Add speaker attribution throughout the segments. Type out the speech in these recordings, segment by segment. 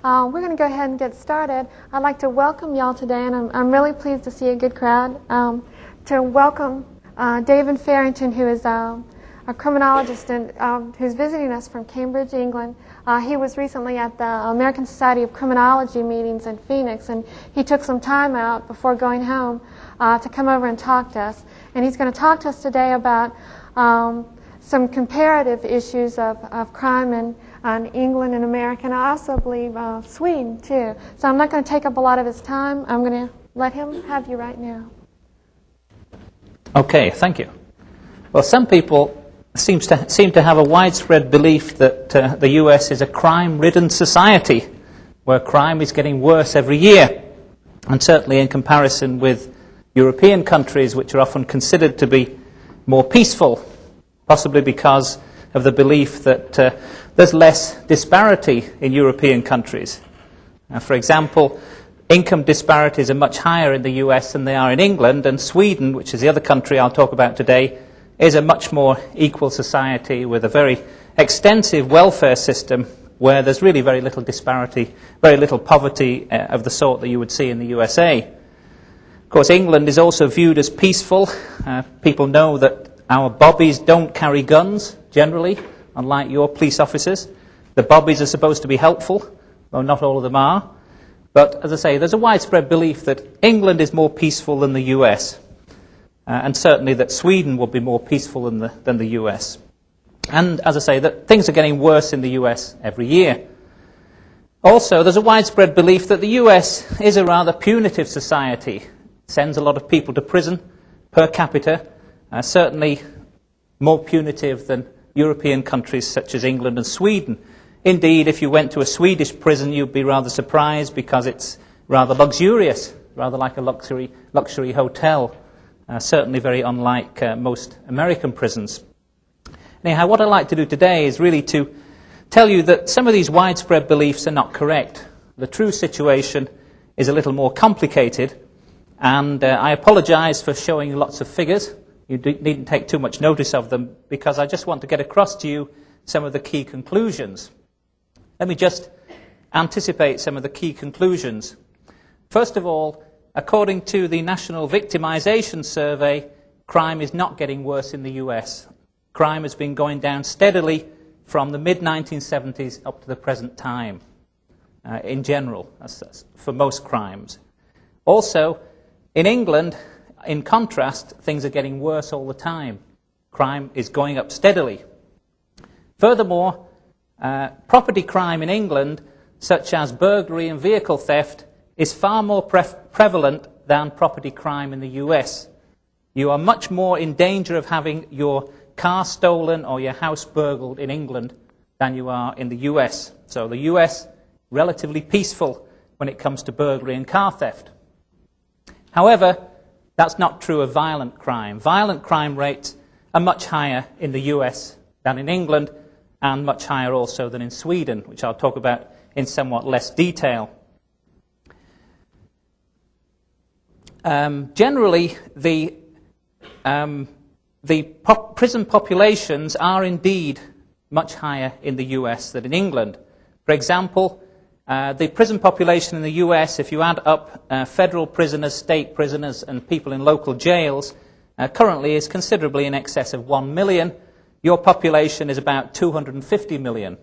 Speaker 1: We're going to go ahead and get started. I'd like to welcome y'all today, and I'm really pleased to see a good crowd, to welcome David Farrington, who is a criminologist and who's visiting us from Cambridge, England. He was recently at the American Society of Criminology meetings in Phoenix, and he took some time out before going home to come over and talk to us. And he's going to talk to us today about some comparative issues of crime in England and America, and I also believe Sweden, too. So I'm not going to take up a lot of his time. I'm going to let him have you right now.
Speaker 2: Okay, thank you. Well, some people seem to have a widespread belief that the US is a crime-ridden society where crime is getting worse every year, and certainly in comparison with European countries, which are often considered to be more peaceful, possibly because of the belief that there's less disparity in European countries. For example, income disparities are much higher in the US than they are in England, and Sweden, which is the other country I'll talk about today, is a much more equal society with a very extensive welfare system where there's really very little disparity, very little poverty of the sort that you would see in the USA. Of course, England is also viewed as peaceful. People know that our bobbies don't carry guns, generally, unlike your police officers. The bobbies are supposed to be helpful, though not all of them are. But, as I say, there's a widespread belief that England is more peaceful than the US, and certainly that Sweden will be more peaceful than the US. And, as I say, that things are getting worse in the US every year. Also, there's a widespread belief that the US is a rather punitive society. It sends a lot of people to prison per capita, certainly more punitive than European countries such as England and Sweden. Indeed, if you went to a Swedish prison, you'd be rather surprised because it's rather luxurious, rather like a luxury hotel, certainly very unlike most American prisons. Anyhow, what I'd like to do today is really to tell you that some of these widespread beliefs are not correct. The true situation is a little more complicated, and I apologize for showing lots of figures. You needn't take too much notice of them because I just want to get across to you some of the key conclusions. Let me just anticipate some of the key conclusions. First of all, according to the National Victimization Survey, crime is not getting worse in the US. Crime has been going down steadily from the mid-1970s up to the present time, in general, that's for most crimes. Also, in England, in contrast, things are getting worse all the time. Crime is going up steadily. Furthermore, property crime in England, such as burglary and vehicle theft, is far more prevalent than property crime in the US. You are much more in danger of having your car stolen or your house burgled in England than you are in the US. So the US, relatively peaceful when it comes to burglary and car theft. However, that's not true of violent crime. Violent crime rates are much higher in the US than in England, and much higher also than in Sweden, which I'll talk about in somewhat less detail. Generally, the prison populations are indeed much higher in the US than in England. For example, the prison population in the US, if you add up federal prisoners, state prisoners, and people in local jails, currently is considerably in excess of 1 million. Your population is about 250 million.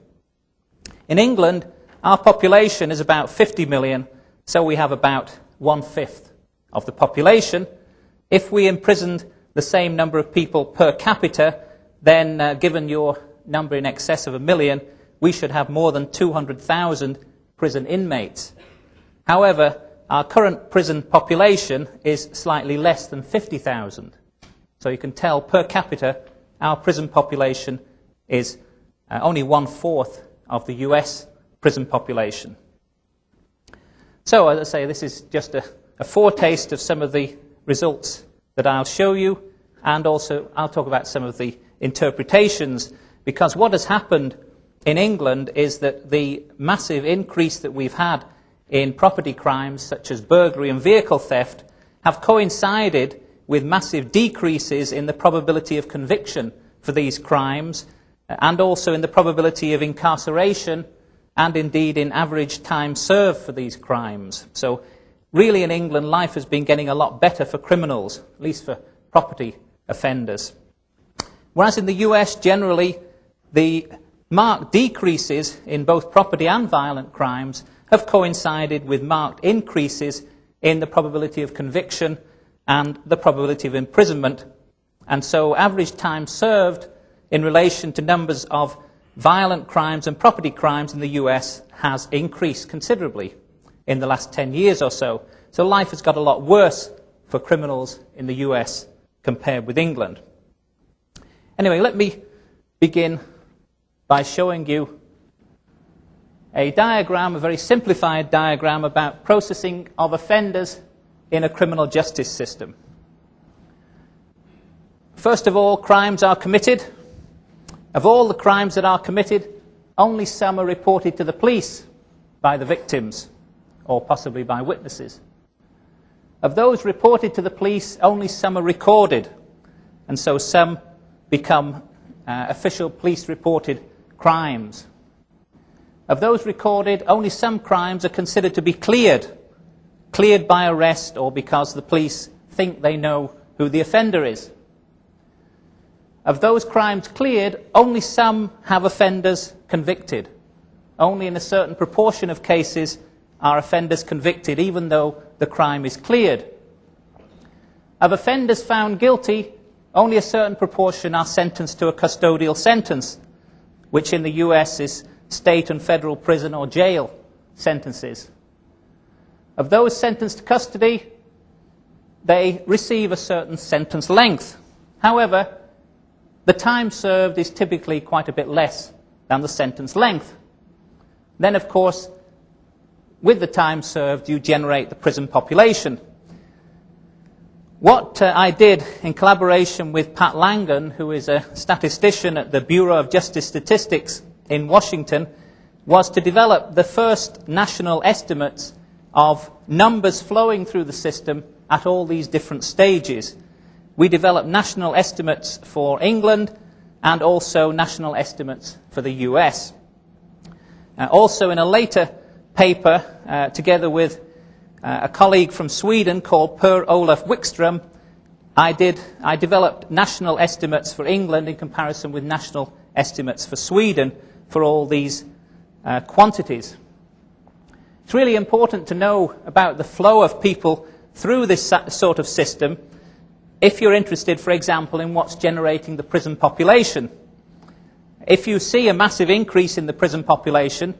Speaker 2: In England, our population is about 50 million, so we have about 1/5 of the population. If we imprisoned the same number of people per capita, then given your number in excess of 1 million, we should have more than 200,000 prison inmates. However, our current prison population is slightly less than 50,000. So you can tell per capita our prison population is only 1/4 of the US prison population. So, as I say, this is just a foretaste of some of the results that I'll show you, and also I'll talk about some of the interpretations, because what has happened in England is that the massive increase that we've had in property crimes such as burglary and vehicle theft have coincided with massive decreases in the probability of conviction for these crimes, and also in the probability of incarceration and indeed in average time served for these crimes. So really in England, life has been getting a lot better for criminals, at least for property offenders. Whereas in the US, generally, the marked decreases in both property and violent crimes have coincided with marked increases in the probability of conviction and the probability of imprisonment. And so average time served in relation to numbers of violent crimes and property crimes in the US has increased considerably in the last 10 years or so. So life has got a lot worse for criminals in the US compared with England. Anyway, let me begin by showing you a diagram, a very simplified diagram about processing of offenders in a criminal justice system. First of all, crimes are committed. Of all the crimes that are committed, only some are reported to the police by the victims, or possibly by witnesses. Of those reported to the police, only some are recorded, and so some become official police-reported crimes. Of those recorded, only some crimes are considered to be cleared by arrest or because the police think they know who the offender is. Of those crimes cleared, only some have offenders convicted. Only in a certain proportion of cases are offenders convicted, even though the crime is cleared. Of offenders found guilty, only a certain proportion are sentenced to a custodial sentence, which in the US is state and federal prison or jail sentences. Of those sentenced to custody, they receive a certain sentence length. However, the time served is typically quite a bit less than the sentence length. Then, of course, with the time served, you generate the prison population. What I did in collaboration with Pat Langan, who is a statistician at the Bureau of Justice Statistics in Washington, was to develop the first national estimates of numbers flowing through the system at all these different stages. We developed national estimates for England and also national estimates for the US. Also in a later paper, together with a colleague from Sweden called Per-Olof Wikström, I developed national estimates for England in comparison with national estimates for Sweden for all these quantities. It's really important to know about the flow of people through this sort of system if you're interested, for example, in what's generating the prison population. If you see a massive increase in the prison population,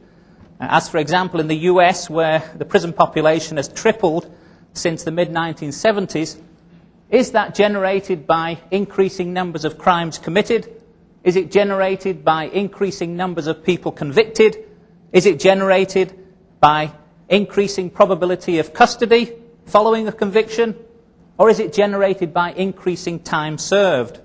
Speaker 2: as for example in the US, where the prison population has tripled since the mid-1970s, is that generated by increasing numbers of crimes committed? Is it generated by increasing numbers of people convicted? Is it generated by increasing probability of custody following a conviction? Or is it generated by increasing time served?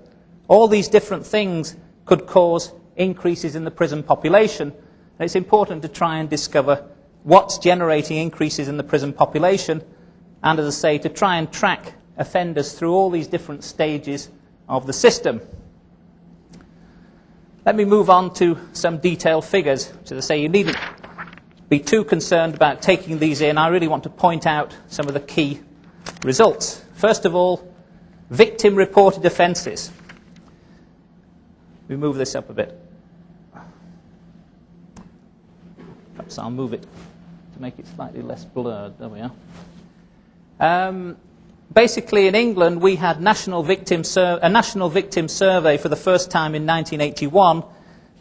Speaker 2: All these different things could cause increases in the prison population. And it's important to try and discover what's generating increases in the prison population, and as I say, to try and track offenders through all these different stages of the system. Let me move on to some detailed figures. As I say, you needn't be too concerned about taking these in. I really want to point out some of the key results. First of all, victim-reported offences. We move this up a bit. Perhaps I'll move it to make it slightly less blurred. There we are. Basically, in England, we had a national victim survey for the first time in 1981.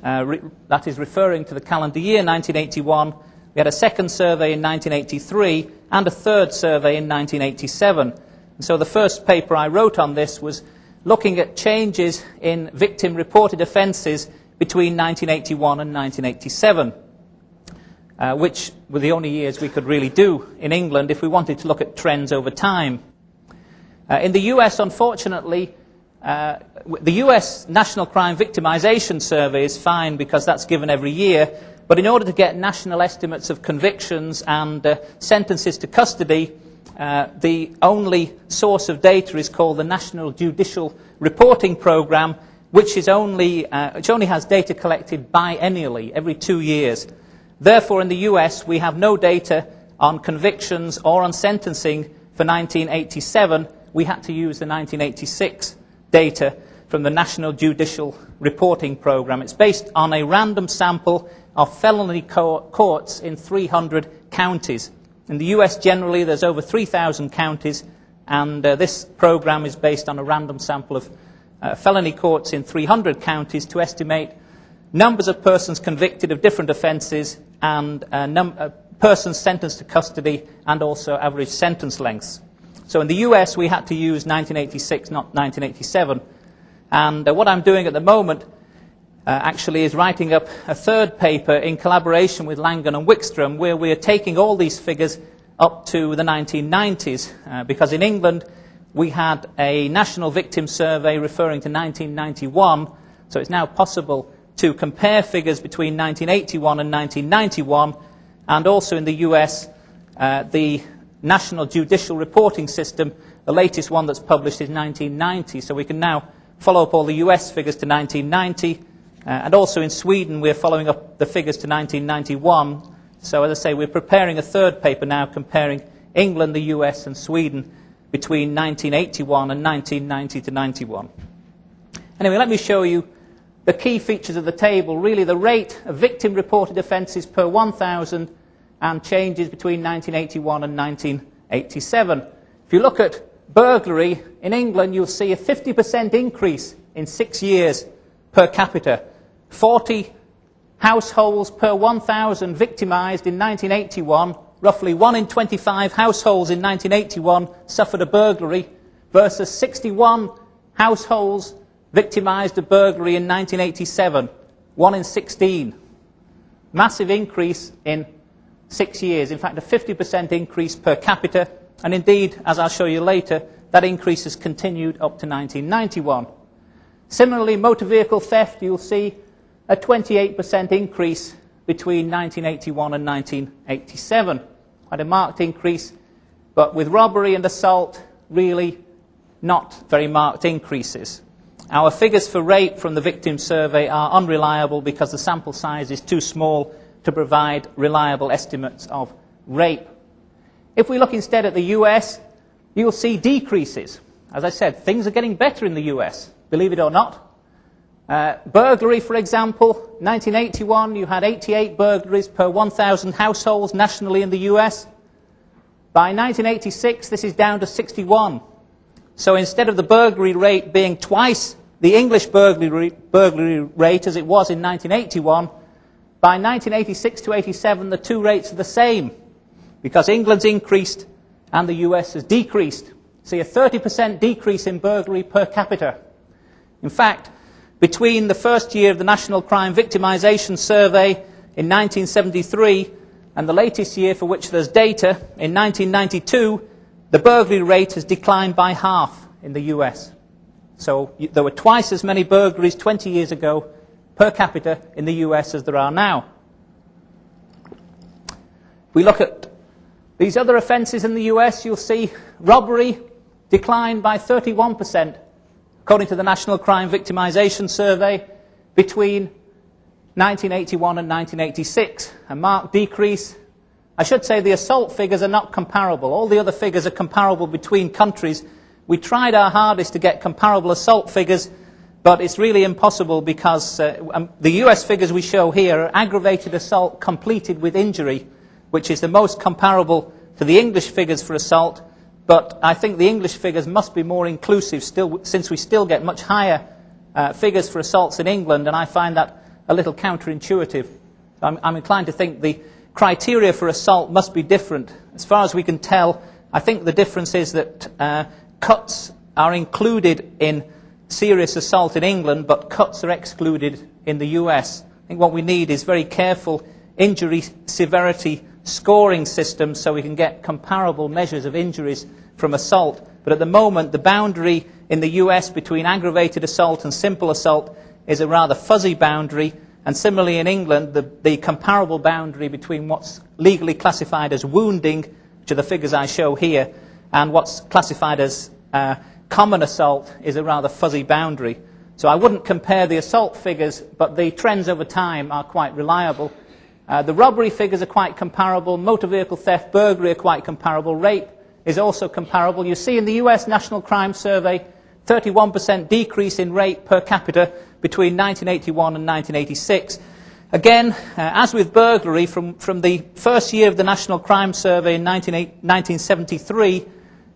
Speaker 2: That is referring to the calendar year 1981. We had a second survey in 1983 and a third survey in 1987. And so the first paper I wrote on this was looking at changes in victim-reported offences between 1981 and 1987, which were the only years we could really do in England if we wanted to look at trends over time. In the US, unfortunately, the US National Crime Victimization Survey is fine because that's given every year, but in order to get national estimates of convictions and sentences to custody, the only source of data is called the National Judicial Reporting Programme, which only has data collected biennially, every 2 years. Therefore, in the US, we have no data on convictions or on sentencing for 1987. We had to use the 1986 data from the National Judicial Reporting Program. It's based on a random sample of felony courts in 300 counties. In the US, generally, there's over 3,000 counties, and this program is based on a random sample of felony courts in 300 counties to estimate numbers of persons convicted of different offences and persons sentenced to custody, and also average sentence lengths. So in the US, we had to use 1986, not 1987. And what I'm doing at the moment actually is writing up a third paper in collaboration with Langan and Wickstrom, where we are taking all these figures up to the 1990s, because in England we had a national victim survey referring to 1991, so it's now possible to compare figures between 1981 and 1991, and also in the US, the National Judicial Reporting System, the latest one that's published is 1990, so we can now follow up all the US figures to 1990, and also in Sweden we're following up the figures to 1991. So as I say, we're preparing a third paper now comparing England, the US and Sweden between 1981 and 1990 to 91. Anyway, let me show you the key features of the table, really the rate of victim-reported offences per 1,000 and changes between 1981 and 1987. If you look at burglary in England, you'll see a 50% increase in 6 years per capita. 40 households per 1,000 victimised in 1981. Roughly 1 in 25 households in 1981 suffered a burglary, versus 61 households victimised of burglary in 1987. 1 in 16. Massive increase in 6 years. In fact, a 50% increase per capita. And indeed, as I'll show you later, that increase has continued up to 1991. Similarly, motor vehicle theft, you'll see a 28% increase between 1981 and 1987. Quite a marked increase, but with robbery and assault, really not very marked increases. Our figures for rape from the victim survey are unreliable because the sample size is too small to provide reliable estimates of rape. If we look instead at the US, you'll see decreases. As I said, things are getting better in the US, believe it or not. Burglary, for example, 1981, you had 88 burglaries per 1,000 households nationally in the US. By 1986, this is down to 61. So instead of the burglary rate being twice the English burglary rate as it was in 1981, by 1986 to 87, the two rates are the same, because England's increased and the US has decreased. See, a 30% decrease in burglary per capita. In fact, between the first year of the National Crime Victimisation Survey in 1973 and the latest year for which there's data, in 1992, the burglary rate has declined by half in the US. So there were twice as many burglaries 20 years ago per capita in the US as there are now. If we look at these other offences in the US, you'll see robbery declined by 31%. According to the National Crime Victimisation Survey, between 1981 and 1986, a marked decrease. I should say the assault figures are not comparable. All the other figures are comparable between countries. We tried our hardest to get comparable assault figures, but it's really impossible because the US figures we show here are aggravated assault completed with injury, which is the most comparable to the English figures for assault. But I think the English figures must be more inclusive still, since we still get much higher figures for assaults in England, and I find that a little counterintuitive. I'm inclined to think the criteria for assault must be different. As far as we can tell, I think the difference is that cuts are included in serious assault in England, but cuts are excluded in the US. I think what we need is very careful injury severity scoring systems so we can get comparable measures of injuries from assault. But at the moment, the boundary in the US between aggravated assault and simple assault is a rather fuzzy boundary, and similarly in England, the comparable boundary between what's legally classified as wounding, which are the figures I show here, and what's classified as common assault is a rather fuzzy boundary. So I wouldn't compare the assault figures, but the trends over time are quite reliable. The robbery figures are quite comparable. Motor vehicle theft, burglary are quite comparable. Rape is also comparable. You see in the US National Crime Survey, 31% decrease in rape per capita between 1981 and 1986. Again, as with burglary, from the first year of the National Crime Survey in 1973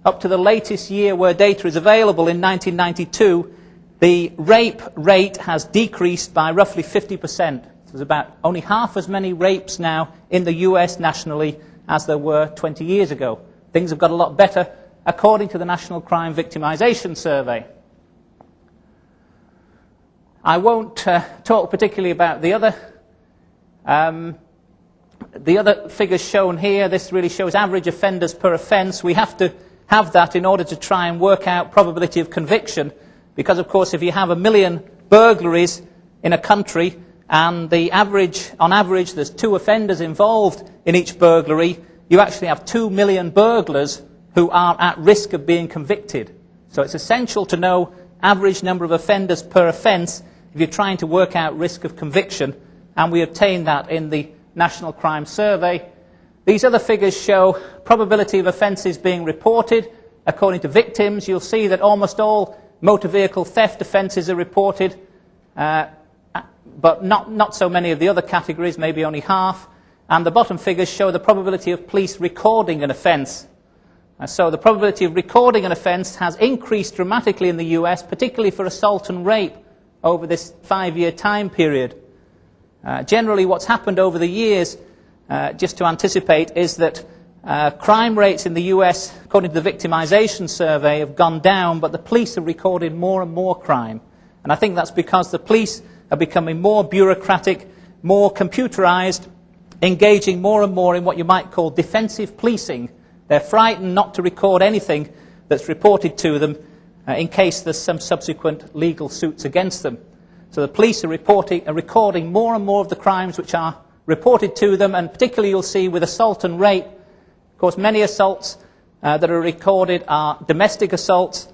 Speaker 2: up to the latest year where data is available in 1992, the rape rate has decreased by roughly 50%. There's about only half as many rapes now in the US nationally as there were 20 years ago. Things have got a lot better according to the National Crime Victimization Survey. I won't talk particularly about the other figures shown here. This really shows average offenders per offence. We have to have that in order to try and work out probability of conviction, because of course if you have 1 million burglaries in a country and on average there's 2 offenders involved in each burglary, you actually have 2 million burglars who are at risk of being convicted. So it's essential to know average number of offenders per offence if you're trying to work out risk of conviction, and we obtain that in the National Crime Survey. These other figures show probability of offences being reported. According to victims, you'll see that almost all motor vehicle theft offences are reported, but not so many of the other categories, maybe only half. And the bottom figures show the probability of police recording an offence. So the probability of recording an offence has increased dramatically in the US, particularly for assault and rape over this 5-year time period. Generally what's happened over the years, just to anticipate, is that crime rates in the US, according to the Victimization Survey, have gone down, but the police have recorded more and more crime. And I think that's because the police are becoming more bureaucratic, more computerized, engaging more and more in what you might call defensive policing. They're frightened not to record anything that's reported to them in case there's some subsequent legal suits against them. So the police are recording more and more of the crimes which are reported to them, and particularly you'll see with assault and rape. Of course, many assaults that are recorded are domestic assaults,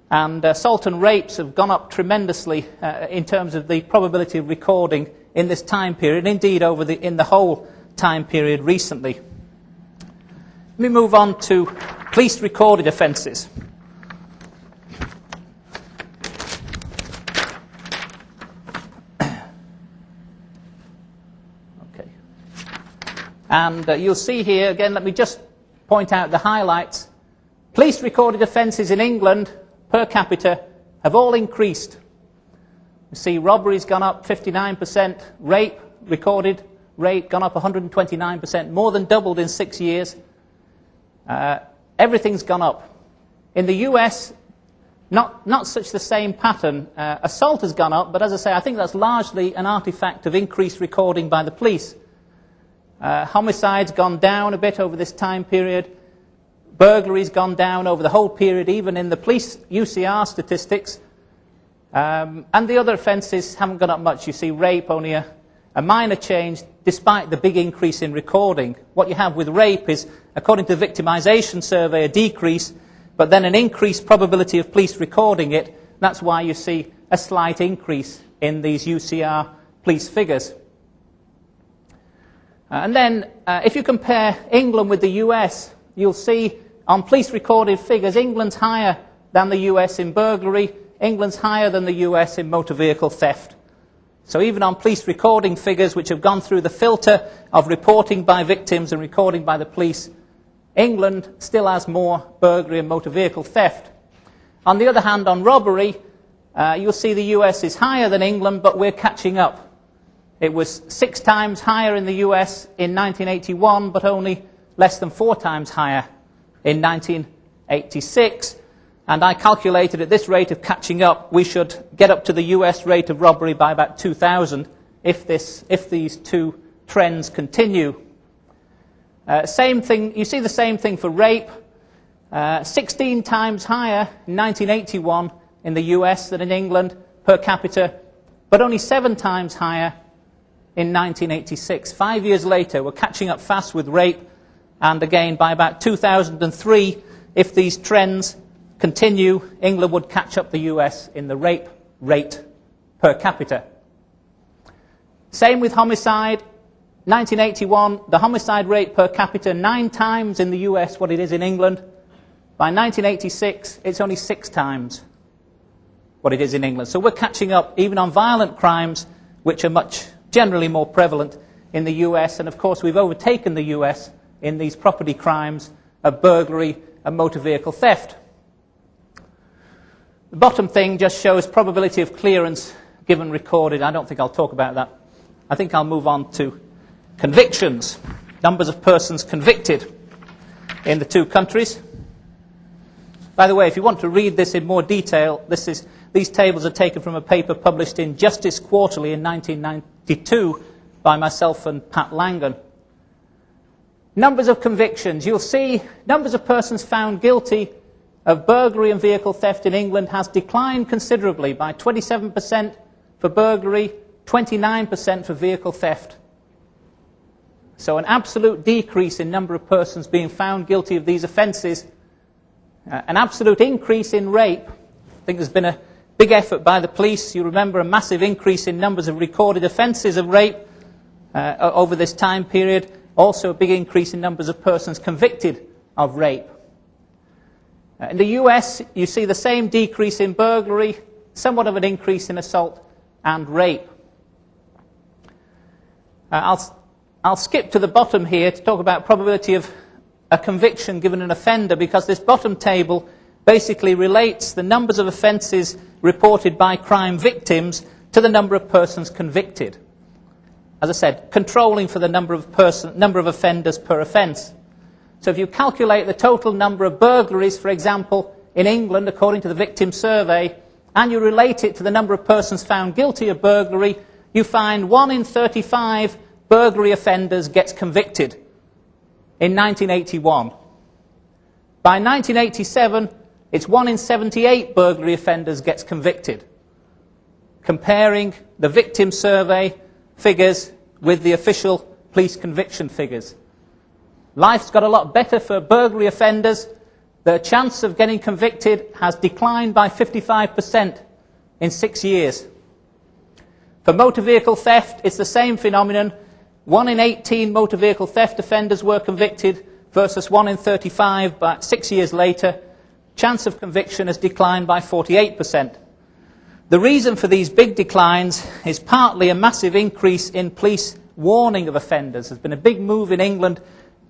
Speaker 2: and assault and rapes have gone up tremendously in terms of the probability of recording in this time period, indeed in the whole time period recently. Let me move on to police recorded offences. And you'll see here, again, let me just point out the highlights. Police recorded offences in England per capita have all increased. You see robberies gone up 59%, recorded rape gone up 129%, more than doubled in 6 years. Everything's gone up. In the US, not such the same pattern. Assault has gone up, but as I say, I think that's largely an artifact of increased recording by the police. Homicide's gone down a bit over this time period. Burglary's gone down over the whole period, even in the police UCR statistics. And the other offences haven't gone up much. You see rape, only a minor change, despite the big increase in recording. What you have with rape is, according to the Victimization Survey, a decrease, but then an increased probability of police recording it. That's why you see a slight increase in these UCR police figures. And then, if you compare England with the US, you'll see on police recorded figures, England's higher than the US in burglary, England's higher than the US in motor vehicle theft. So even on police recording figures which have gone through the filter of reporting by victims and recording by the police, England still has more burglary and motor vehicle theft. On the other hand, on robbery, you'll see the US is higher than England, but we're catching up. It was 6 times higher in the US in 1981, but only less than 4 times higher in 1986. And I calculated at this rate of catching up, we should get up to the US rate of robbery by about 2000 if these two trends continue. Same thing, you see the same thing for rape. 16 times higher in 1981 in the US than in England per capita, but only 7 times higher in 1986. 5 years later, we're catching up fast with rape, and again, by about 2003, if these trends continue, England would catch up the US in the rape rate per capita. Same with homicide. 1981, the homicide rate per capita 9 times in the US what it is in England. By 1986, it's only 6 times what it is in England. So we're catching up even on violent crimes, which are much generally more prevalent in the US. And of course, we've overtaken the US in these property crimes of burglary and motor vehicle theft. The bottom thing just shows probability of clearance given recorded. I don't think I'll talk about that. I think I'll move on to convictions, numbers of persons convicted in the two countries. By the way, if you want to read this in more detail, these tables are taken from a paper published in Justice Quarterly in 1992 by myself and Pat Langan. Numbers of convictions. You'll see numbers of persons found guilty of burglary and vehicle theft in England has declined considerably by 27% for burglary, 29% for vehicle theft. So an absolute decrease in number of persons being found guilty of these offences. An absolute increase in rape. I think there's been a big effort by the police. You remember a massive increase in numbers of recorded offences of rape over this time period. Also a big increase in numbers of persons convicted of rape. In the US, you see the same decrease in burglary, somewhat of an increase in assault and rape. I'll skip to the bottom here to talk about probability of a conviction given an offender, because this bottom table basically relates the numbers of offences reported by crime victims to the number of persons convicted. As I said, controlling for the number of offenders per offence. So if you calculate the total number of burglaries, for example, in England, according to the victim survey, and you relate it to the number of persons found guilty of burglary, you find 1 in 35 burglary offenders gets convicted in 1981. By 1987, it's 1 in 78 burglary offenders gets convicted. Comparing the victim survey figures with the official police conviction figures. Life's got a lot better for burglary offenders. The chance of getting convicted has declined by 55% in 6 years. For motor vehicle theft, it's the same phenomenon. 1 in 18 motor vehicle theft offenders were convicted versus 1 in 35, but 6 years later, chance of conviction has declined by 48%. The reason for these big declines is partly a massive increase in police warning of offenders. There's been a big move in England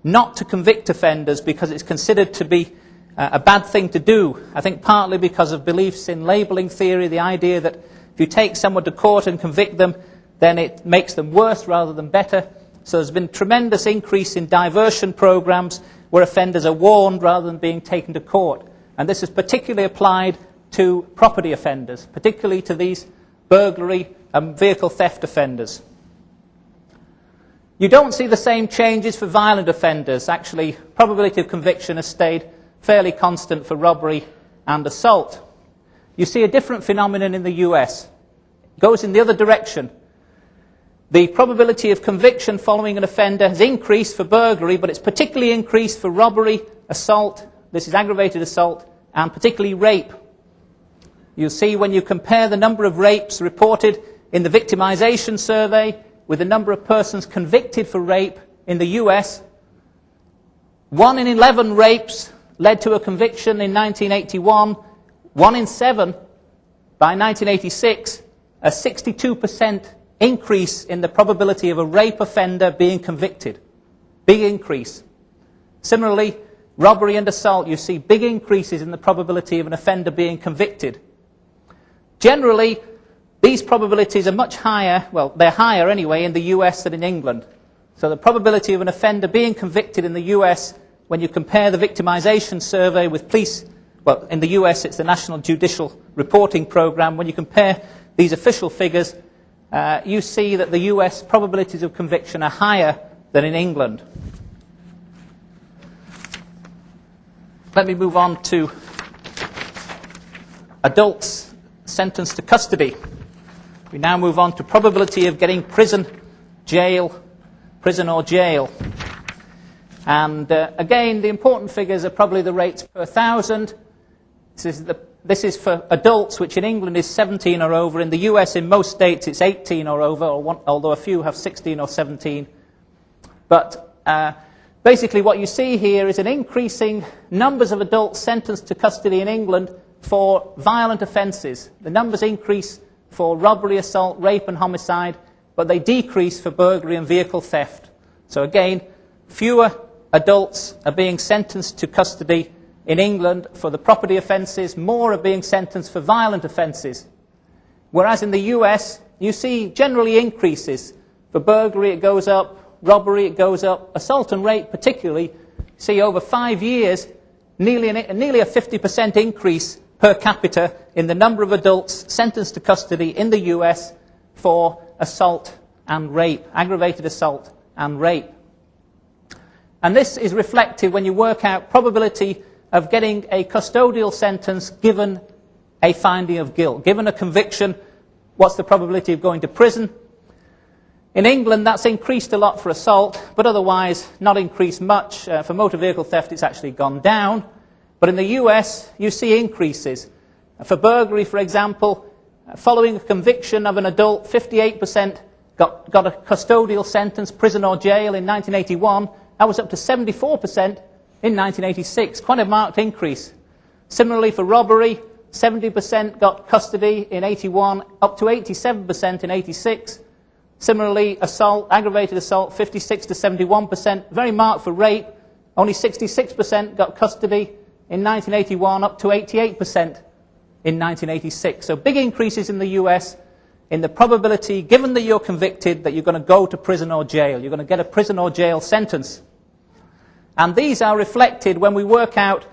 Speaker 2: not to convict offenders because it's considered to be a bad thing to do. I think partly because of beliefs in labelling theory, the idea that if you take someone to court and convict them, then it makes them worse rather than better. So there's been a tremendous increase in diversion programs where offenders are warned rather than being taken to court. And this is particularly applied to property offenders, particularly to these burglary and vehicle theft offenders. You don't see the same changes for violent offenders. Actually, probability of conviction has stayed fairly constant for robbery and assault. You see a different phenomenon in the US. It goes in the other direction. The probability of conviction following an offender has increased for burglary, but it's particularly increased for robbery, assault, this is aggravated assault, and particularly rape. You'll see when you compare the number of rapes reported in the victimization survey with the number of persons convicted for rape in the US, 1 in 11 rapes led to a conviction in 1981, 1 in 7 by 1986, a 62% increase in the probability of a rape offender being convicted. Big increase. Similarly, robbery and assault, you see big increases in the probability of an offender being convicted. Generally, these probabilities are much higher, well, they're higher anyway in the US than in England. So the probability of an offender being convicted in the US, when you compare the victimization survey with police, well, in the US it's the National Judicial Reporting Program, when you compare these official figures, you see that the US probabilities of conviction are higher than in England. Let me move on to adults sentenced to custody. We now move on to probability of getting prison or jail. And again, the important figures are probably the rates per 1,000. This is for adults, which in England is 17 or over. In the US, in most states, it's 18 or over, although a few have 16 or 17. But basically what you see here is an increasing numbers of adults sentenced to custody in England for violent offences. The numbers increase for robbery, assault, rape and homicide, but they decrease for burglary and vehicle theft. So again, fewer adults are being sentenced to custody in England for the property offences, more are being sentenced for violent offences. Whereas in the US, you see generally increases. For burglary it goes up, robbery it goes up, assault and rape particularly, see over 5 years nearly a 50% increase per capita in the number of adults sentenced to custody in the US for assault and rape, aggravated assault and rape. And this is reflected when you work out probability of getting a custodial sentence given a finding of guilt. Given a conviction, what's the probability of going to prison? In England, that's increased a lot for assault, but otherwise not increased much. For motor vehicle theft, it's actually gone down. But in the US, you see increases. For burglary, for example, following a conviction of an adult, 58% got a custodial sentence, prison or jail in 1981. That was up to 74% in 1986, quite a marked increase. Similarly for robbery, 70% got custody in 81, up to 87% in 86. Similarly, assault, aggravated assault, 56 to 71%, very marked for rape. Only 66% got custody in 1981, up to 88% in 1986. So big increases in the US in the probability, given that you're convicted, that you're going to go to prison or jail. You're going to get a prison or jail sentence. And these are reflected when we work out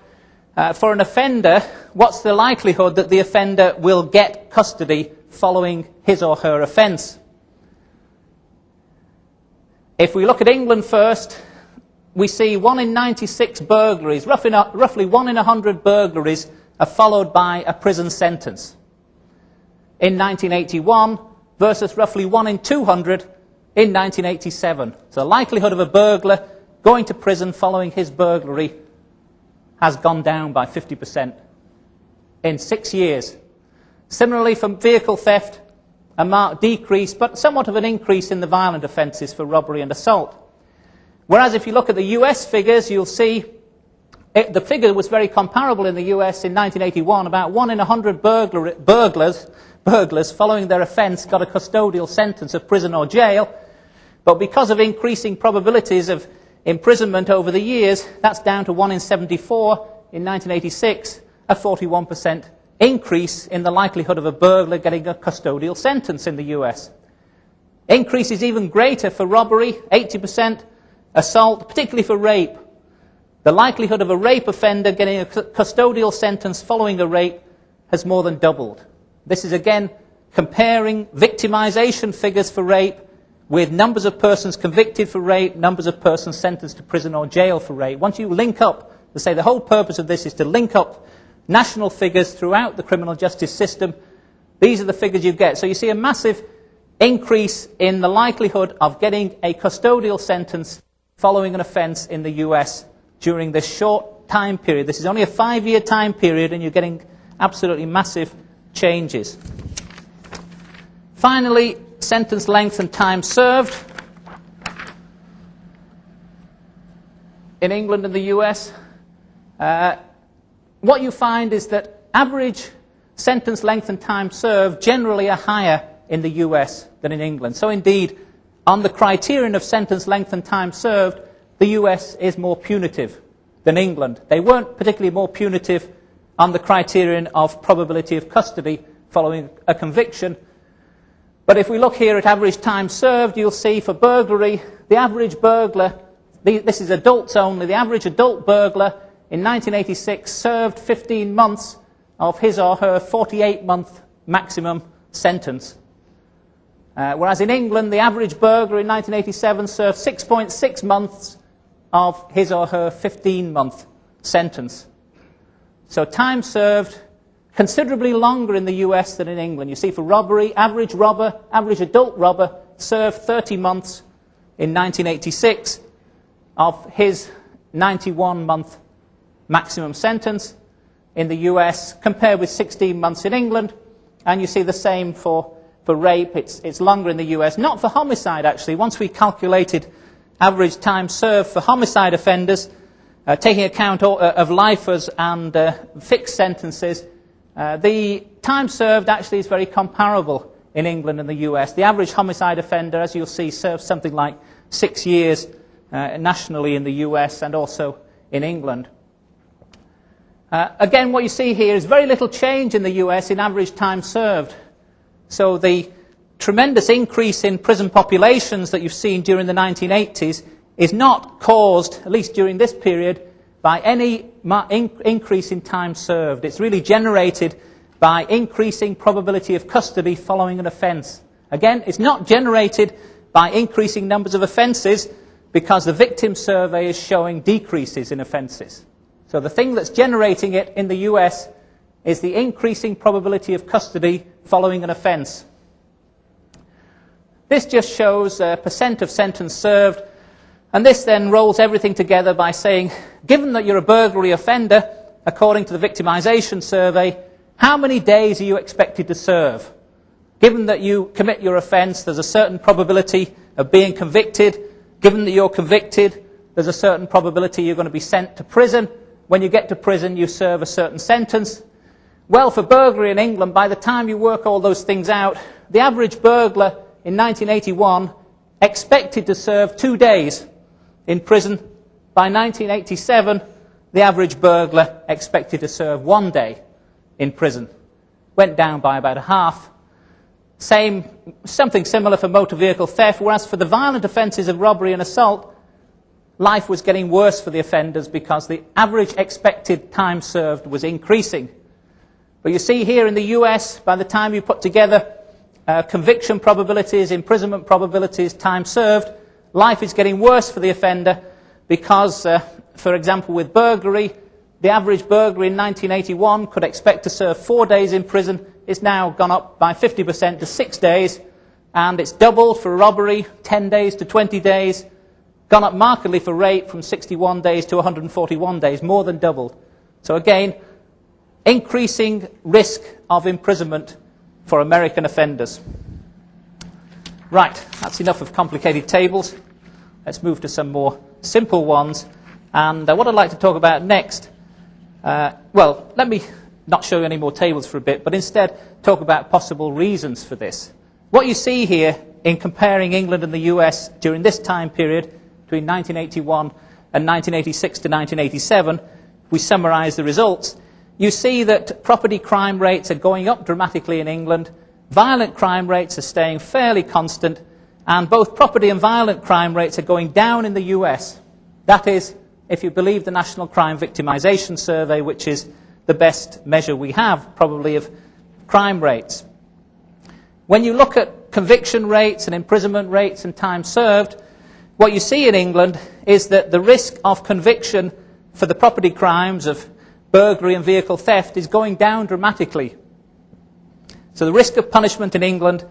Speaker 2: for an offender, what's the likelihood that the offender will get custody following his or her offence. If we look at England first, we see 1 in 96 burglaries, roughly 1 in 100 burglaries are followed by a prison sentence. In 1981 versus roughly 1 in 200 in 1987. So the likelihood of a burglar going to prison following his burglary has gone down by 50% in 6 years. Similarly, for vehicle theft, a marked decrease, but somewhat of an increase in the violent offences for robbery and assault. Whereas if you look at the US figures, you'll see the figure was very comparable in the US in 1981. About 1 in 100 burglars following their offence got a custodial sentence of prison or jail. But because of increasing probabilities of imprisonment over the years, that's down to 1 in 74 in 1986, a 41% increase in the likelihood of a burglar getting a custodial sentence in the US. Increase is even greater for robbery, 80%, assault, particularly for rape. The likelihood of a rape offender getting a custodial sentence following a rape has more than doubled. This is again comparing victimization figures for rape with numbers of persons convicted for rape, numbers of persons sentenced to prison or jail for rape. Once you link up, to say the whole purpose of this is to link up national figures throughout the criminal justice system, these are the figures you get. So you see a massive increase in the likelihood of getting a custodial sentence following an offence in the US during this short time period. This is only a 5-year time period and you're getting absolutely massive changes. Finally, sentence length and time served. In England and the US, what you find is that average sentence length and time served generally are higher in the US than in England. So indeed, on the criterion of sentence length and time served, the US is more punitive than England. They weren't particularly more punitive on the criterion of probability of custody following a conviction. But if we look here at average time served, you'll see for burglary, the average burglar, this is adults only, the average adult burglar in 1986 served 15 months of his or her 48-month maximum sentence. Whereas in England, the average burglar in 1987 served 6.6 months of his or her 15-month sentence. So time served considerably longer in the US than in England. You see for robbery, average adult robber served 30 months in 1986 of his 91-month maximum sentence in the US, compared with 16 months in England. And you see the same for rape. It's longer in the US. Not for homicide, actually. Once we calculated average time served for homicide offenders, taking account of lifers and fixed sentences, the time served actually is very comparable in England and the US. The average homicide offender, as you'll see, serves something like 6 years nationally in the US and also in England. Again, what you see here is very little change in the US in average time served. So the tremendous increase in prison populations that you've seen during the 1980s is not caused, at least during this period, by any increase in time served. It's really generated by increasing probability of custody following an offence. Again, it's not generated by increasing numbers of offences, because the victim survey is showing decreases in offences. So the thing that's generating it in the US is the increasing probability of custody following an offence. This just shows percent of sentence served, and this then rolls everything together by saying, given that you're a burglary offender, according to the victimisation survey, how many days are you expected to serve? Given that you commit your offence, there's a certain probability of being convicted. Given that you're convicted, there's a certain probability you're going to be sent to prison. When you get to prison, you serve a certain sentence. Well, for burglary in England, by the time you work all those things out, the average burglar in 1981 expected to serve 2 days in prison. By 1987, the average burglar expected to serve 1 day in prison. Went down by about a half. Something similar for motor vehicle theft, whereas for the violent offences of robbery and assault, life was getting worse for the offenders because the average expected time served was increasing. But you see here in the US, by the time you put together conviction probabilities, imprisonment probabilities, time served, life is getting worse for the offender because, for example, with burglary, the average burglar in 1981 could expect to serve 4 days in prison. It's now gone up by 50% to 6 days, and it's doubled for robbery, 10 days to 20 days, gone up markedly for rape from 61 days to 141 days, more than doubled. So again, increasing risk of imprisonment for American offenders. Right, that's enough of complicated tables. Let's move to some more simple ones. And what I'd like to talk about next, well, let me not show you any more tables for a bit, but instead talk about possible reasons for this. What you see here in comparing England and the US during this time period, between 1981 and 1986 to 1987, we summarise the results. You see that property crime rates are going up dramatically in England, violent crime rates are staying fairly constant, and both property and violent crime rates are going down in the US. That is, if you believe the National Crime Victimisation Survey, which is the best measure we have, probably, of crime rates. When you look at conviction rates and imprisonment rates and time served, what you see in England is that the risk of conviction for the property crimes of burglary and vehicle theft is going down dramatically. So the risk of punishment in England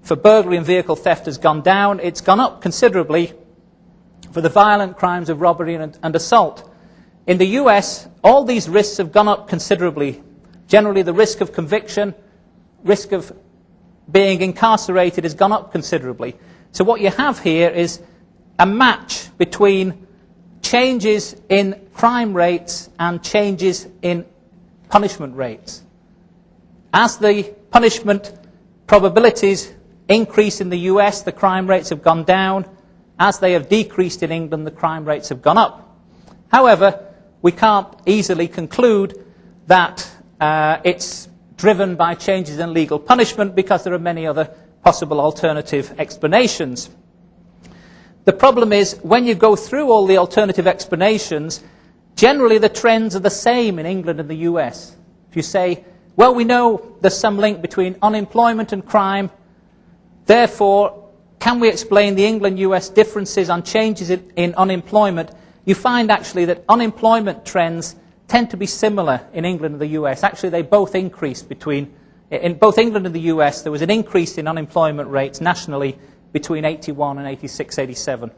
Speaker 2: for burglary and vehicle theft has gone down. It's gone up considerably for the violent crimes of robbery and assault. In the US, all these risks have gone up considerably. Generally, the risk of conviction, risk of being incarcerated has gone up considerably. So what you have here is a match between changes in crime rates and changes in punishment rates. As the punishment probabilities increase in the US, the crime rates have gone down. As they have decreased in England, the crime rates have gone up. However, we can't easily conclude that it's driven by changes in legal punishment because there are many other possible alternative explanations. The problem is, when you go through all the alternative explanations, generally the trends are the same in England and the US. If you say, well, we know there's some link between unemployment and crime, therefore, can we explain the England-US differences on changes in unemployment? You find actually that unemployment trends tend to be similar in England and the US. Actually, they both increase in both England and the US, there was an increase in unemployment rates nationally between 81 and 86, 87.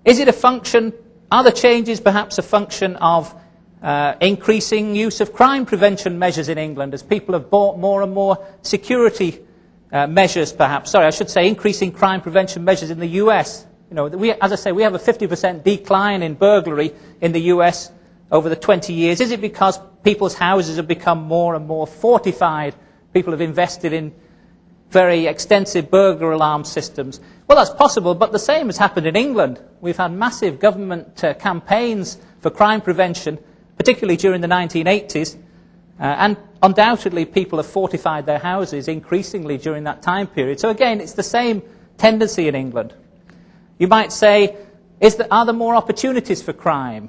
Speaker 2: Is it a function, are the changes perhaps a function of increasing use of crime prevention measures in England as people have bought more and more security measures perhaps? Sorry, I should say increasing crime prevention measures in the US. as I say, we have a 50% decline in burglary in the US over the 20 years. Is it because people's houses have become more and more fortified? People have invested in very extensive burglar alarm systems. Well, that's possible, but the same has happened in England. We've had massive government campaigns for crime prevention, particularly during the 1980s, and undoubtedly people have fortified their houses increasingly during that time period. So again, it's the same tendency in England. You might say, are there more opportunities for crime?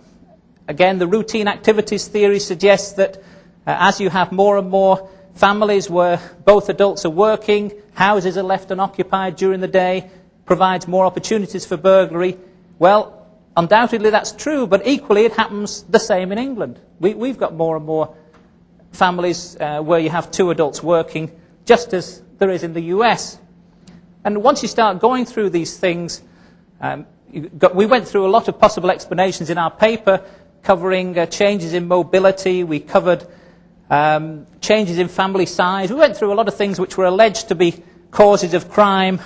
Speaker 2: Again, the routine activities theory suggests that as you have more and more families where both adults are working, houses are left unoccupied during the day, provides more opportunities for burglary. Well, undoubtedly that's true, but equally it happens the same in England. We've got more and more families where you have two adults working, just as there is in the US. And once you start going through these things, we went through a lot of possible explanations in our paper, covering changes in mobility. We covered changes in family size. We went through a lot of things which were alleged to be causes of crime,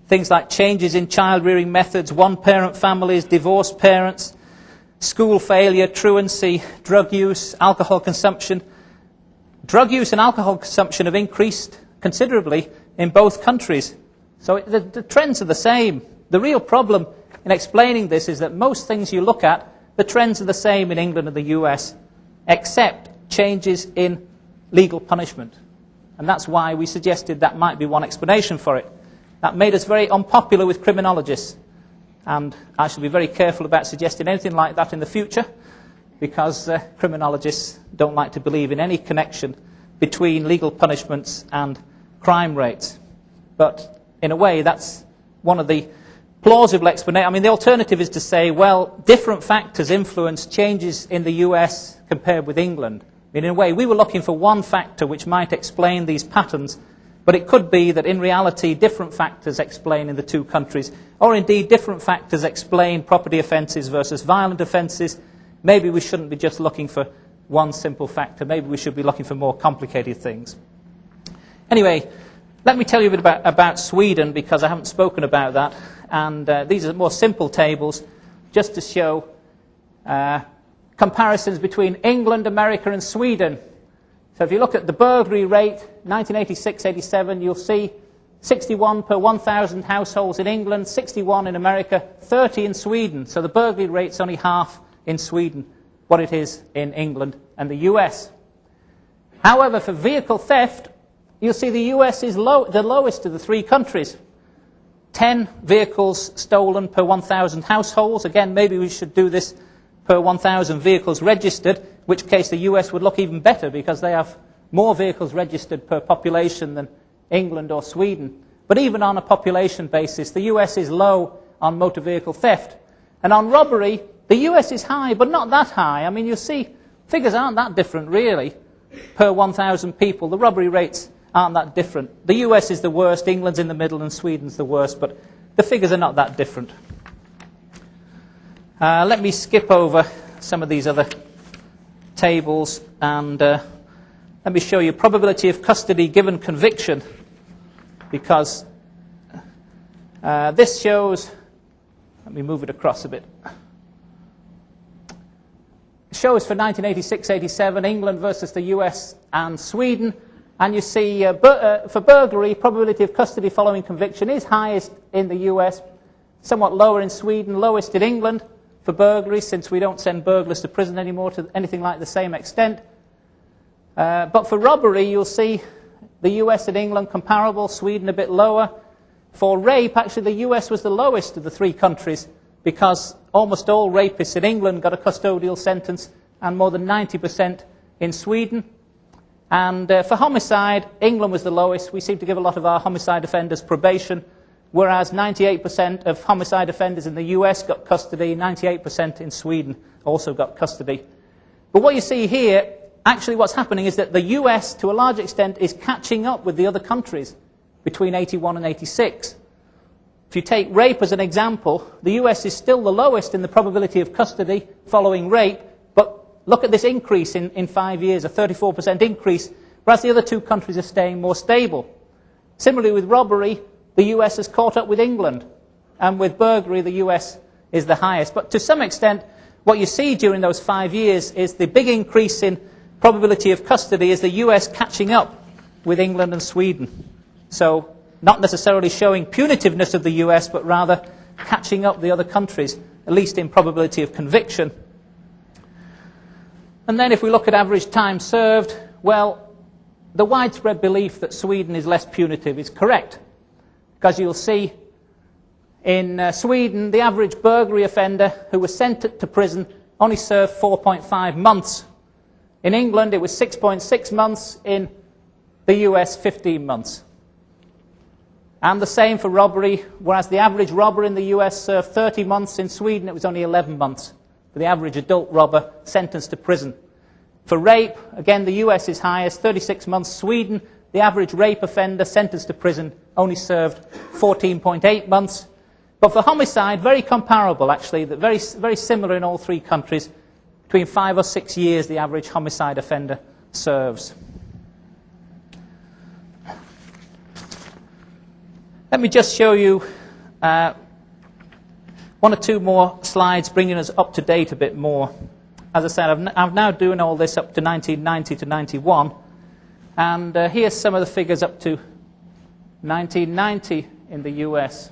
Speaker 2: things like changes in child-rearing methods, one-parent families, divorced parents, school failure, truancy, drug use, alcohol consumption. Drug use and alcohol consumption have increased considerably in both countries. So the trends are the same. The real problem in explaining this is that most things you look at, the trends are the same in England and the US, except changes in legal punishment. And that's why we suggested that might be one explanation for it. That made us very unpopular with criminologists. And I shall be very careful about suggesting anything like that in the future, because criminologists don't like to believe in any connection between legal punishments and crime rates. But in a way, that's one of the plausible explanations. I mean, the alternative is to say, well, different factors influence changes in the US compared with England. I mean, in a way, we were looking for one factor which might explain these patterns, but it could be that in reality different factors explain in the two countries, or indeed different factors explain property offences versus violent offences. Maybe we shouldn't be just looking for one simple factor. Maybe we should be looking for more complicated things. Anyway, let me tell you a bit about Sweden, because I haven't spoken about that. And these are more simple tables just to show comparisons between England, America and Sweden. So if you look at the burglary rate, 1986-87, you'll see 61 per 1,000 households in England, 61 in America, 30 in Sweden. So the burglary rate's only half in Sweden what it is in England and the US. However, for vehicle theft, you'll see the US is the lowest of the three countries. 10 vehicles stolen per 1,000 households. Again, maybe we should do this per 1,000 vehicles registered, in which case the US would look even better because they have more vehicles registered per population than England or Sweden. But even on a population basis, the US is low on motor vehicle theft. And on robbery, the US is high, but not that high. I mean, you see, figures aren't that different, really, per 1,000 people. The robbery rates aren't that different. The US is the worst, England's in the middle, and Sweden's the worst, but the figures are not that different. Let me skip over some of these other tables, and let me show you probability of custody given conviction, because this shows, let me move it across a bit. It shows for 1986-87, England versus the US and Sweden. And you see, for burglary, probability of custody following conviction is highest in the US, somewhat lower in Sweden, lowest in England for burglary, since we don't send burglars to prison anymore to anything like the same extent. But for robbery, you'll see the US and England comparable, Sweden a bit lower. For rape, actually the US was the lowest of the three countries, because almost all rapists in England got a custodial sentence, and more than 90% in Sweden. And for homicide, England was the lowest. We seem to give a lot of our homicide offenders probation, whereas 98% of homicide offenders in the US got custody, 98% in Sweden also got custody. But what you see here, actually what's happening is that the US, to a large extent, is catching up with the other countries between 81 and 86. If you take rape as an example, the US is still the lowest in the probability of custody following rape, but look at this increase in 5 years, a 34% increase, whereas the other two countries are staying more stable. Similarly with robbery, the US has caught up with England. and with burglary, the US is the highest. But to some extent, what you see during those 5 years is the big increase in probability of custody is the US catching up with England and Sweden. So not necessarily showing punitiveness of the US, but rather catching up the other countries, at least in probability of conviction. And then if we look at average time served, well, the widespread belief that Sweden is less punitive is correct. Because you'll see in Sweden, the average burglary offender who was sent to prison only served 4.5 months. In England, it was 6.6 months. In the US, 15 months. And the same for robbery, whereas the average robber in the US served 30 months, in Sweden it was only 11 months for the average adult robber sentenced to prison. For rape, again the US is highest, 36 months. Sweden, the average rape offender sentenced to prison only served 14.8 months. But for homicide, very comparable actually, very similar in all three countries. Between 5 or 6 years the average homicide offender serves. Let me just show you one or two more slides, bringing us up to date a bit more. As I said, I'm now doing all this up to 1990 to 91, and here's some of the figures up to 1990 in the US.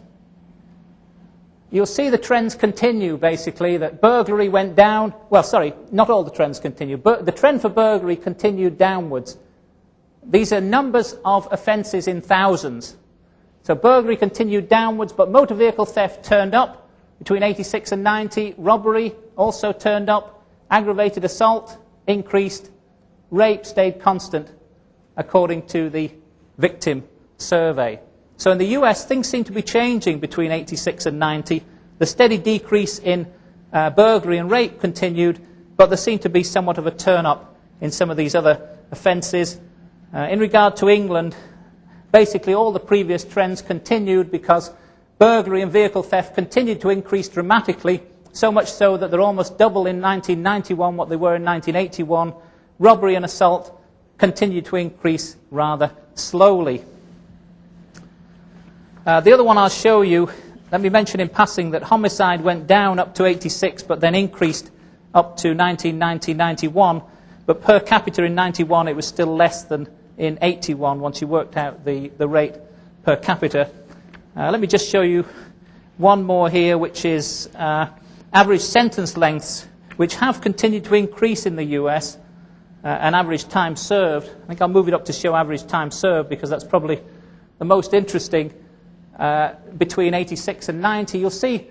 Speaker 2: You'll see the trends continue, basically, that burglary went down. Well, sorry, not all the trends continue, but the trend for burglary continued downwards. These are numbers of offences in thousands. So burglary continued downwards, but motor vehicle theft turned up between 86 and 90. Robbery also turned up. Aggravated assault increased. Rape stayed constant, according to the victim survey. So in the US, things seem to be changing between 86 and 90. The steady decrease in burglary and rape continued, but there seemed to be somewhat of a turn-up in some of these other offences. In regard to England, basically all the previous trends continued because burglary and vehicle theft continued to increase dramatically, so much so that they're almost double in 1991 what they were in 1981. Robbery and assault continued to increase rather slowly. The other one I'll show you, let me mention in passing that homicide went down up to 86 but then increased up to 1990-91, but per capita in 91 it was still less than in 81 once you worked out the rate per capita. Let me just show you one more here, which is average sentence lengths, which have continued to increase in the US, and average time served. I think I'll move it up to show average time served because that's probably the most interesting. Between 86 and 90, you'll see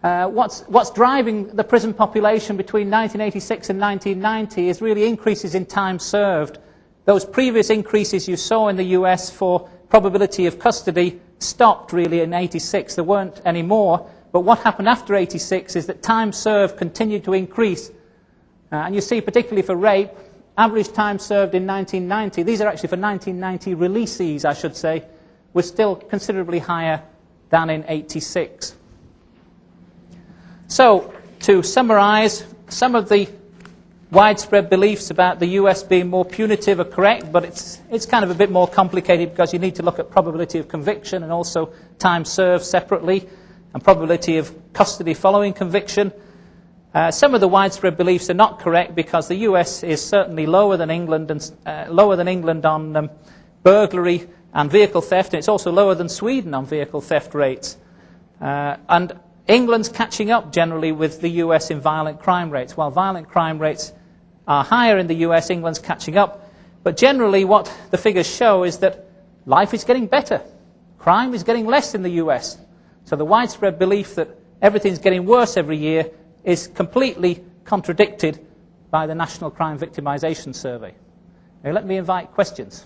Speaker 2: what's driving the prison population between 1986 and 1990 is really increases in time served. Those previous increases you saw in the US for probability of custody stopped really in 86. There weren't any more. But what happened after 86 is that time served continued to increase. And you see, particularly for rape, average time served in 1990, these are actually for 1990 releasees, I should say, was still considerably higher than in 86. So, to summarize, some of the widespread beliefs about the US being more punitive are correct, but it's kind of a bit more complicated because you need to look at probability of conviction and also time served separately, and probability of custody following conviction. Some of the widespread beliefs are not correct because the US is certainly lower than England on burglary and vehicle theft, and it's also lower than Sweden on vehicle theft rates. And England's catching up generally with the US in violent crime rates. While violent crime rates are higher in the US, England's catching up. But generally what the figures show is that life is getting better. Crime is getting less in the US. So the widespread belief that everything's getting worse every year is completely contradicted by the National Crime Victimisation Survey. Now let me invite questions.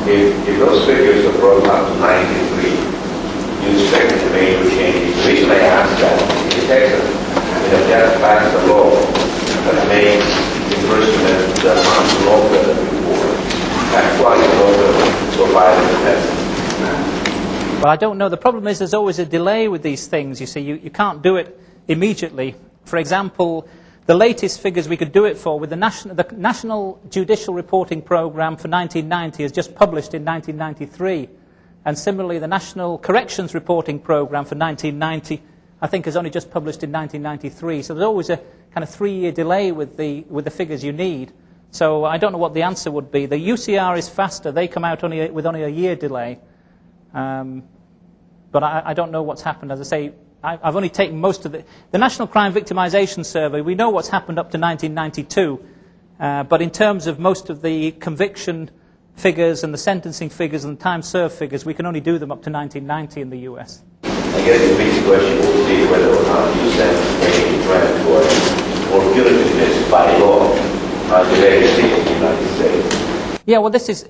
Speaker 3: If those figures are brought up to 93, you expect a major change. The reason I ask that is in Texas, they have just passed a law that made imprisonment much longer than before. That's why the law is so violent in Texas.
Speaker 2: Well, I don't know. The problem is there's always a delay with these things. You see, you can't do it immediately. For example, the latest figures we could do it for with the National Judicial Reporting Programme for 1990 is just published in 1993. And similarly, the National Corrections Reporting Programme for 1990, I think, is only just published in 1993. So there's always a kind of 3-year delay with the figures you need. So I don't know what the answer would be. The UCR is faster. They come out with only a year delay. But I don't know what's happened. As I say, I've only taken most of the National Crime Victimisation Survey. We know what's happened up to 1992. But in terms of most of the conviction figures and the sentencing figures and the time served figures, we can only do them up to 1990 in the US.
Speaker 3: I guess the big question will be whether or not you sentence may trend towards more punitiveness by law the legacy of the United States.
Speaker 2: Yeah, well, this is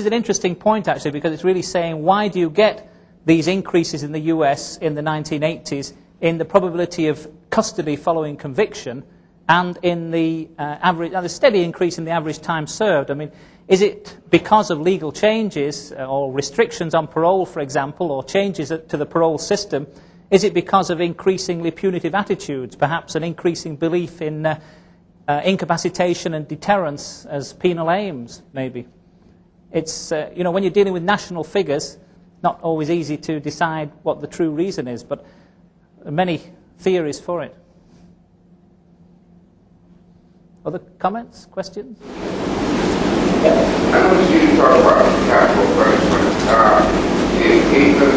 Speaker 2: an interesting point, actually, because it's really saying, why do you get these increases in the US in the 1980s in the probability of custody following conviction and in the steady increase in the average time served? I mean, is it because of legal changes or restrictions on parole, for example, or changes to the parole system? Is it because of increasingly punitive attitudes, perhaps an increasing belief in incapacitation and deterrence as penal aims, maybe? It's, when you're dealing with national figures, not always easy to decide what the true reason is, but many theories for it. Other comments, questions?
Speaker 4: I noticed you talk about capital punishment. In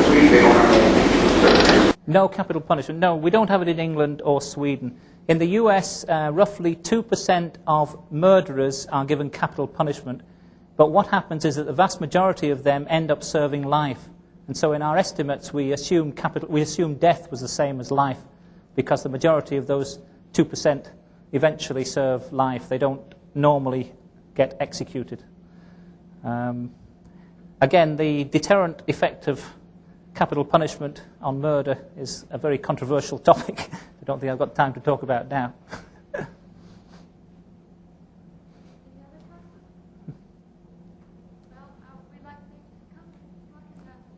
Speaker 4: Sweden, they don't have any.
Speaker 2: No capital punishment. No, we don't have it in England or Sweden. In the US, roughly 2% of murderers are given capital punishment. But what happens is that the vast majority of them end up serving life. And so in our estimates, we assume death was the same as life, because the majority of those 2% eventually serve life. They don't normally get executed. Again, the deterrent effect of capital punishment on murder is a very controversial topic. I don't think I've got time to talk about now.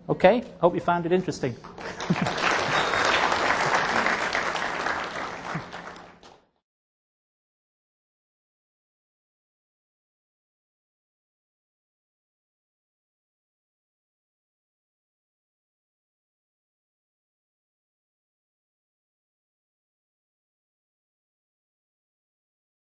Speaker 2: Okay, hope you found it interesting.